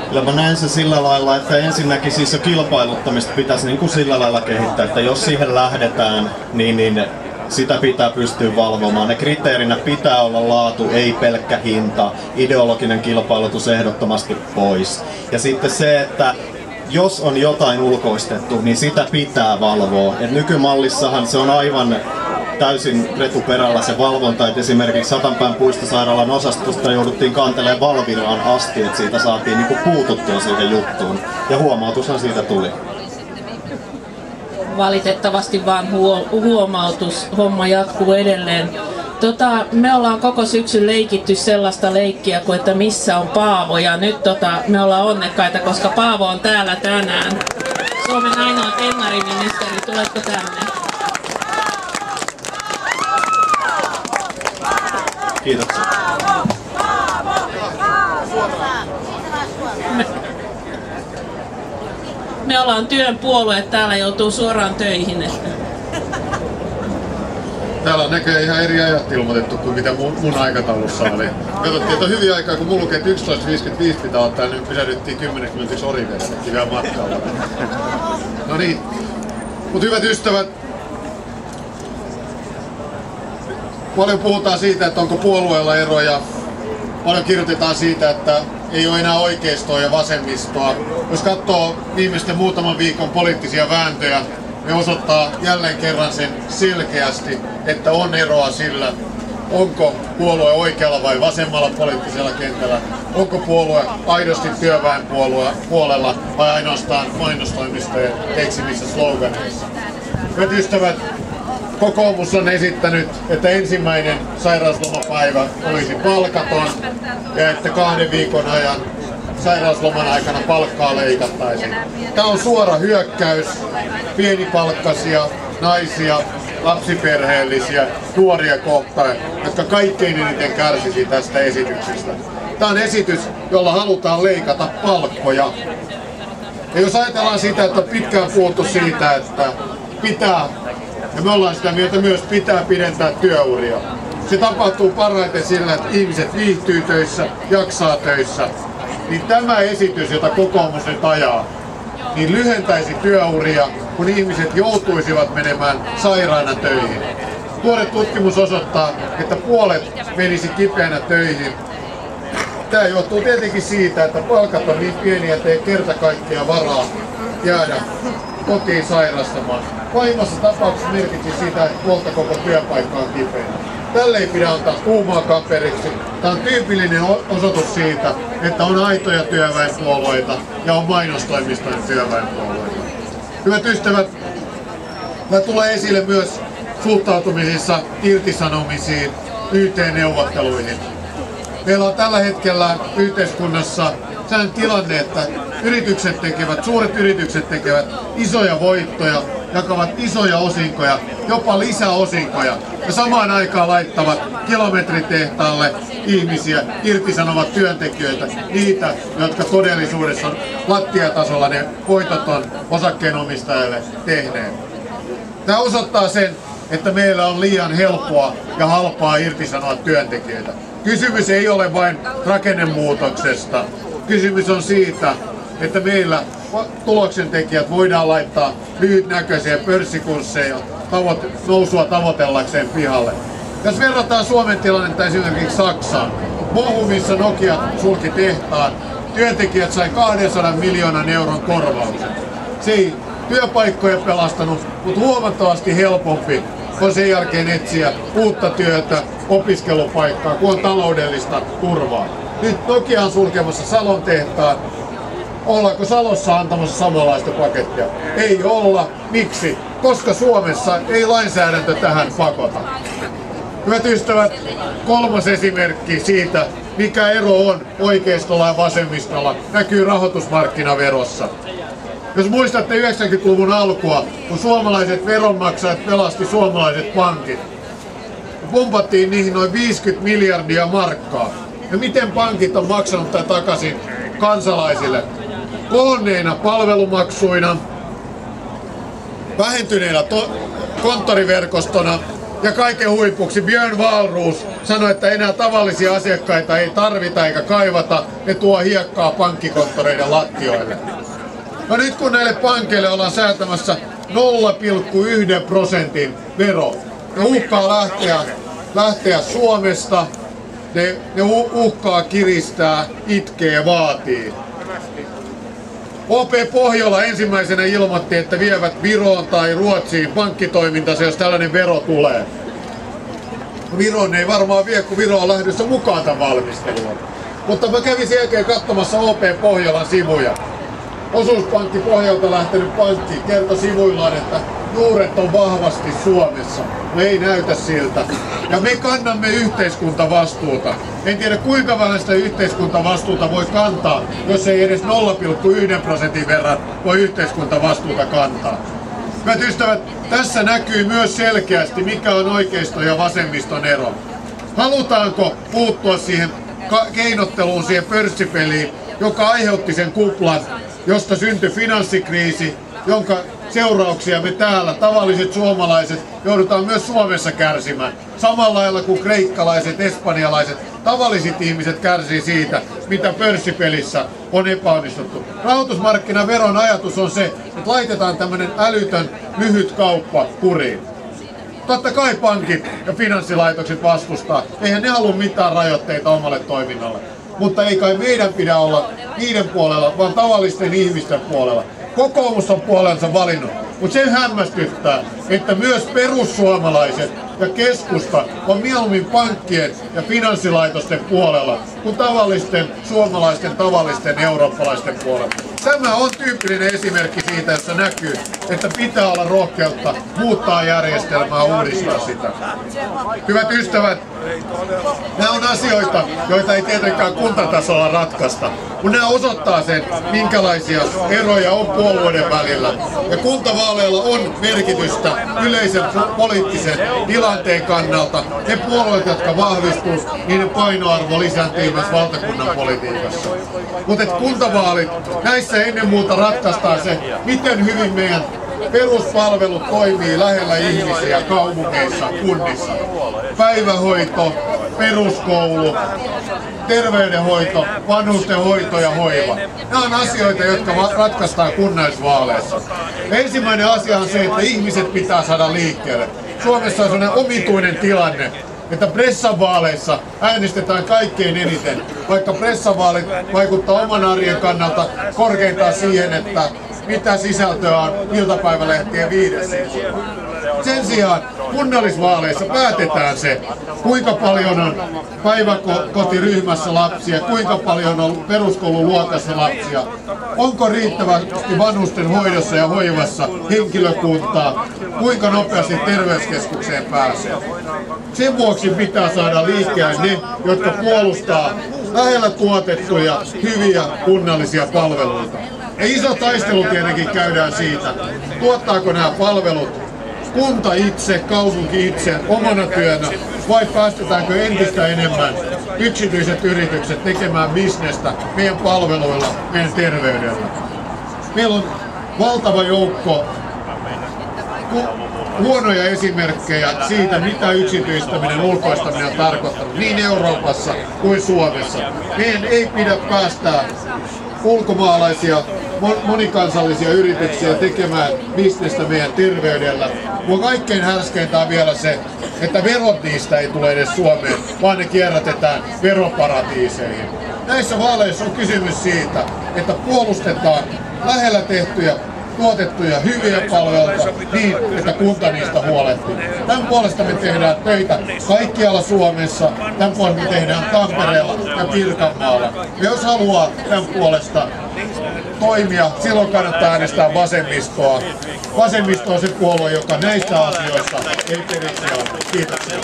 Kyllä mä näen se sillä lailla, että ensinnäkin siis jo kilpailuttamista pitäisi niin kuin sillä lailla kehittää, että jos siihen lähdetään, niin sitä pitää pystyä valvomaan. Ne kriteerinä pitää olla laatu, ei pelkkä hinta. Ideologinen kilpailutus ehdottomasti pois. Ja sitten se, että jos on jotain ulkoistettu, niin sitä pitää valvoa. Et nykymallissahan se on aivan täysin retuperällä se valvonta, että esimerkiksi Satanpään puistosairaalan osastosta jouduttiin kantelemaan Valviraan asti, että siitä saatiin niinku puututtua siihen juttuun. Ja huomautushan siitä tuli. Valitettavasti vaan huomautus, homma jatkuu edelleen. Me ollaan koko syksyn leikitty sellaista leikkiä kuin, että missä on Paavo, ja nyt me ollaan onnekkaita, koska Paavo on täällä tänään. Suomen ainoa tennariministeri, tuletko tänne? Kiitoksia. Me ollaan työn puolue, täällä joutuu suoraan töihin. Täällä on näköjään ihan eri ajat ilmoitettu kuin mitä mun aikataulussa oli. Katsottiin, että on hyvin aikaa, kun mulla lukee, että 11.55 pitää ottaa, niin pysähdyttiin 10 minuutiksi Orivedessäkin vielä matkalla. No niin, mutta hyvät ystävät, paljon puhutaan siitä, että onko puolueella eroja. Paljon kirjoitetaan siitä, että ei ole enää oikeistoa ja vasemmistoa. Jos katsoo viimeisten muutaman viikon poliittisia vääntöjä, ne osoittaa jälleen kerran sen selkeästi, että on eroa sillä, onko puolue oikealla vai vasemmalla poliittisella kentällä, onko puolue aidosti työväen puolella vai ainoastaan mainostoimistojen keksimissä sloganeissa. Hyvät ystävät, kokoomus on esittänyt, että ensimmäinen sairauslomapäivä olisi palkaton ja että 2 viikon ajan sairausloman aikana palkkaa leikattaisiin. Tämä on suora hyökkäys pienipalkkaisia, naisia, lapsiperheellisiä, nuoria kohtaan, jotka kaikkein eniten kärsisi tästä esityksestä. Tämä on esitys, jolla halutaan leikata palkkoja. Ja jos ajatellaan sitä, että on pitkään puhuttu siitä, että pitää, ja me ollaan sitä mieltä myös, pitää pidentää työuria. Se tapahtuu parhaiten sillä, että ihmiset viihtyy töissä, jaksaa töissä. Niin tämä esitys, jota kokoomus nyt ajaa, niin lyhentäisi työuria, kun ihmiset joutuisivat menemään sairaana töihin. Tuore tutkimus osoittaa, että puolet menisi kipeänä töihin. Tämä johtuu tietenkin siitä, että palkat on niin pieniä, että ei kerta kaikkiaan varaa jäädä kotiin sairastamaan. Pahimmassa tapauksessa merkitsi sitä, että puolta koko työpaikka on kipeänä. Tälle ei pidä antaa kuumaa kaperiksi. Tämä on tyypillinen osoitus siitä, että on aitoja työväenpuolueita ja on mainostoimistojen työväenpuolueita. Hyvät ystävät, tämä tulee esille myös suhtautumisissa irtisanomisiin, YT-neuvotteluihin. Meillä on tällä hetkellä yhteiskunnassa sellainen tilanne, että suuret yritykset tekevät isoja voittoja, jakavat isoja osinkoja, jopa lisäosinkoja, ja samaan aikaan laittavat kilometritehtaalle ihmisiä, irtisanovat työntekijöitä, niitä, jotka todellisuudessa on lattiatasolla ne voitot on osakkeenomistajille tehneet. Tämä osoittaa sen, että meillä on liian helppoa ja halpaa irtisanoa työntekijöitä. Kysymys ei ole vain rakennemuutoksesta. Kysymys on siitä, että meillä tuloksentekijät voidaan laittaa lyhytnäköisiä pörssikursseja nousua tavoitellakseen pihalle. Jos verrataan Suomen tilannetta esimerkiksi Saksaan, Bochumissa Nokia sulki tehtaan, työntekijät sai 200 miljoonan euron korvauksen. Se ei työpaikkoja pelastanut, mutta huomattavasti helpompi on sen jälkeen etsiä uutta työtä, opiskelupaikkaa, kun on taloudellista turvaa. Nyt Nokia on sulkemassa Salon tehtaan. Ollaanko Salossa antamassa samanlaista pakettia? Ei olla. Miksi? Koska Suomessa ei lainsäädäntö tähän pakota. Hyvät ystävät, 3. esimerkki siitä, mikä ero on oikeistolla ja vasemmistolla, näkyy rahoitusmarkkinaverossa. Jos muistatte 90-luvun alkua, kun suomalaiset veronmaksajat pelasti suomalaiset pankit, pumpattiin niihin noin 50 miljardia markkaa. Ja miten pankit on maksanut tätä takaisin kansalaisille? Kohonneina palvelumaksuina, vähentyneenä konttoriverkostona Ja kaiken huipuksi Björn Wahlroos sanoi, että enää tavallisia asiakkaita ei tarvita eikä kaivata, ne tuo hiekkaa pankkikonttoreiden lattioille. No nyt kun näille pankeille ollaan säätämässä 0,1% vero, ne uhkaa lähteä Suomesta, ne uhkaa kiristää, itkee ja vaatii. OP Pohjola ensimmäisenä ilmoitti, että vievät Viroon tai Ruotsiin pankkitoimintansa, jos tällainen vero tulee. Viroon ei varmaan vie, kun Viro on lähdössä mukaan tämän valmisteluun. Mutta mä kävin sen jälkeen katsomassa OP Pohjolan sivuja. Osuuspankki Pohjalta lähtenyt pankki kertoi sivuillaan, että juuret on vahvasti Suomessa. No ei näytä siltä. Ja me kannamme yhteiskuntavastuuta. En tiedä kuinka vähän sitä yhteiskuntavastuuta voi kantaa, jos ei edes 0,1% verran voi yhteiskuntavastuuta kantaa. Hyvät ystävät, tässä näkyy myös selkeästi, mikä on oikeiston ja vasemmiston ero. Halutaanko puuttua siihen keinotteluun, siihen pörssipeliin, joka aiheutti sen kuplan, josta syntyi finanssikriisi, jonka seurauksia me täällä, tavalliset suomalaiset, joudutaan myös Suomessa kärsimään. Samalla lailla kuin kreikkalaiset, espanjalaiset, tavalliset ihmiset kärsii siitä, mitä pörssipelissä on epäonnistuttu. Rahoitusmarkkinaveron ajatus on se, että laitetaan tämmöinen älytön lyhyt kauppa kuriin. Totta kai pankit ja finanssilaitokset vastustaa. Eihän ne halua mitään rajoitteita omalle toiminnalle. Mutta ei kai meidän pidä olla niiden puolella, vaan tavallisten ihmisten puolella. Kokoomus on puolensa valinnut, mutta se hämmästyttää, että myös perussuomalaiset ja keskusta on mieluummin pankkien ja finanssilaitosten puolella kuin tavallisten suomalaisten, tavallisten eurooppalaisten puolella. Tämä on tyypillinen esimerkki siitä, jossa näkyy, että pitää olla rohkeutta muuttaa järjestelmää, uudistaa sitä. Hyvät ystävät, nämä on asioita, joita ei tietenkään kuntatasolla ratkaista, mutta nämä osoittaa sen, minkälaisia eroja on puolueiden välillä. Ja kuntavaaleilla on merkitystä yleisen poliittisen tilanteen kannalta. Ne puolueet, jotka vahvistuu, niiden painoarvo lisääntyy myös valtakunnan politiikassa. Mutta kuntavaalit, näissä ennen muuta ratkaistaan se, miten hyvin meidän peruspalvelut toimii lähellä ihmisiä kaupungeissa, kunnissa. Päivähoito, peruskoulu, terveydenhoito, vanhustenhoito ja hoiva. Nämä on asioita, jotka ratkaistaan kunnallisvaaleissa. Ensimmäinen asia on se, että ihmiset pitää saada liikkeelle. Suomessa on sellainen omituinen tilanne, että pressavaaleissa äänestetään kaikkein eniten, vaikka pressavaalit vaikuttaa oman arjen kannalta korkeintaan siihen, että mitä sisältöä on iltapäivälehtien 5. sivulla. Sen sijaan kunnallisvaaleissa päätetään se, kuinka paljon on päiväkotiryhmässä lapsia, kuinka paljon on peruskoululuokassa lapsia, onko riittävästi vanhusten hoidossa ja hoivassa henkilökuntaa, kuinka nopeasti terveyskeskukseen pääsee. Sen vuoksi pitää saada liikkeelle ne, jotka puolustaa lähellä tuotettuja, hyviä kunnallisia palveluita. Ja iso taistelu tietenkin käydään siitä, tuottaako nämä palvelut kunta itse, kaupunki itse omana työnä, vai päästetäänkö entistä enemmän yksityiset yritykset tekemään bisnestä meidän palveluilla, meidän terveydellä. Meillä on valtava joukko huonoja esimerkkejä siitä, mitä yksityistäminen, ulkoistaminen on tarkoittanut niin Euroopassa kuin Suomessa. Meidän ei pidä päästää ulkomaalaisia, monikansallisia yrityksiä tekemään bisnestä meidän terveydellä. Mutta kaikkein härskeintä on vielä se, että verot niistä ei tule edes Suomeen, vaan ne kierrätetään veroparatiiseihin. Näissä vaaleissa on kysymys siitä, että puolustetaan lähellä tehtyjä, tuotettuja hyviä palveluita niin, että kunta niistä huolehtii. Tämän puolesta me tehdään töitä kaikkialla Suomessa, tämän puolesta me tehdään Tampereella ja Pirkanmaalla. Ja jos haluaa tämän puolesta toimia, silloin kannattaa äänestää vasemmistoa. Vasemmisto on se puolue, joka näistä asioista ei periksi. Kiitoksia.